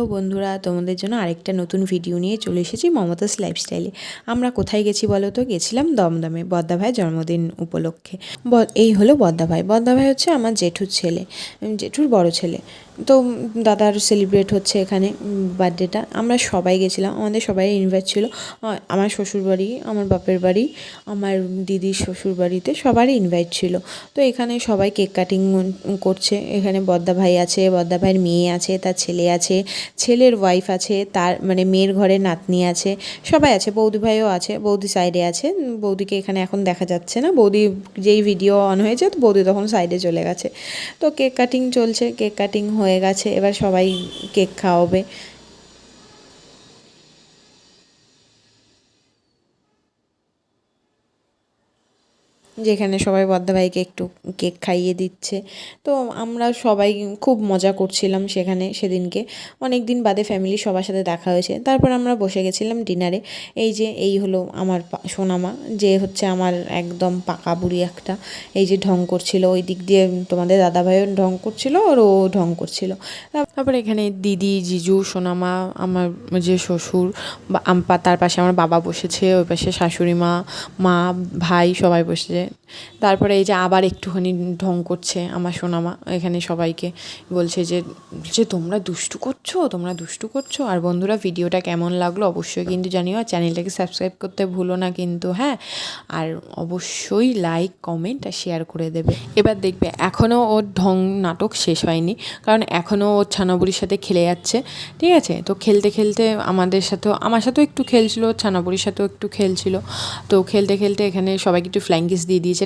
Hello বন্ধুরা, তোমাদের জন্য আরেকটা নতুন ভিডিও নিয়ে চলে এসেছি মমতাজ লাইফস্টাইলে। আমরা কোথায় গেছি বলো তো? গেছিলাম দমদমে বদ্দা ভাইয়ের জন্মদিন উপলক্ষে। এই হলো বদ্দা ভাই। বদ্দা ভাই হচ্ছে আমার জেঠুর ছেলে, জেঠুর বড় ছেলে। তো দাদার সেলিব্রেট হচ্ছে এখানে বার্থডেটা। আমরা সবাই গেছিলাম, আমাদের সবাই ইনভাইট ছিল। আমার শ্বশুরবাড়ি, আমার বাপের বাড়ি, আমার দিদির শ্বশুরবাড়িতে সবারই ইনভাইট ছিল। তো এখানে সবাই কেক কাটিং করছে। এখানে বদ্দা ভাই আছে, বদ্দা ভাইয়ের মেয়ে আছে, তার ছেলে আছে, ছেলের ওয়াইফ আছে, তার মানে মেয়ের ঘরে নাতনি আছে, সবাই আছে। বৌদি ভাইও আছে, বৌদি সাইডে আছে। বৌদিকে এখানে এখন দেখা যাচ্ছে না। বৌদি যেই ভিডিও অন হয়েছে তো বৌদি তখন সাইডে চলে গেছে। তো কেক কাটিং চলছে, কেক কাটিং হয়ে গেছে, এবার সবাই কেক খাওয়াবে। যেখানে সবাই বদ্দা ভাইকে একটু কেক খাইয়ে দিচ্ছে। তো আমরা সবাই খুব মজা করছিলাম সেখানে। সেদিনকে অনেক দিন বাদে ফ্যামিলির সবার সাথে দেখা হয়েছে। তারপর আমরা বসে গেছিলাম ডিনারে। এই হলো আমার সোনামা, যে হচ্ছে আমার একদম পাকা বুড়ি একটা। এই যে ঢং করছিল, ওই দিক দিয়ে তোমাদের দাদাভাইও ঢং করছিল আর ও ঢং করছিল। তারপরে এখানে দিদি, জিজু, সোনামা, আমার যে শ্বশুর বা তার পাশে আমার বাবা বসেছে, ওই পাশে শাশুড়ি মা, মা, ভাই সবাই বসেছে। তারপরে এই যে আবার একটুখানি ঢং করছে আমার সোনামা, এখানে সবাইকে বলছে যে যে তোমরা দুষ্টু করছো, তোমরা দুষ্টু করছো। আর বন্ধুরা, ভিডিওটা কেমন লাগলো অবশ্যই কিন্তু জানিও, আর চ্যানেলটাকে সাবস্ক্রাইব করতে ভুলো না কিন্তু, হ্যাঁ। আর অবশ্যই লাইক, কমেন্ট আর শেয়ার করে দেবে। এবার দেখবে এখনও ওর ঢং নাটক শেষ হয়নি, কারণ এখনও ওর ছানাবুড়ির সাথে খেলে যাচ্ছে, ঠিক আছে। তো খেলতে খেলতে আমার সাথেও একটু খেলছিল, ছানাবুড়ির সাথেও একটু খেলছিল। তো খেলতে খেলতে এখানে সবাইকে একটু ফ্লাইং কিস দিয়ে দিয়েছে।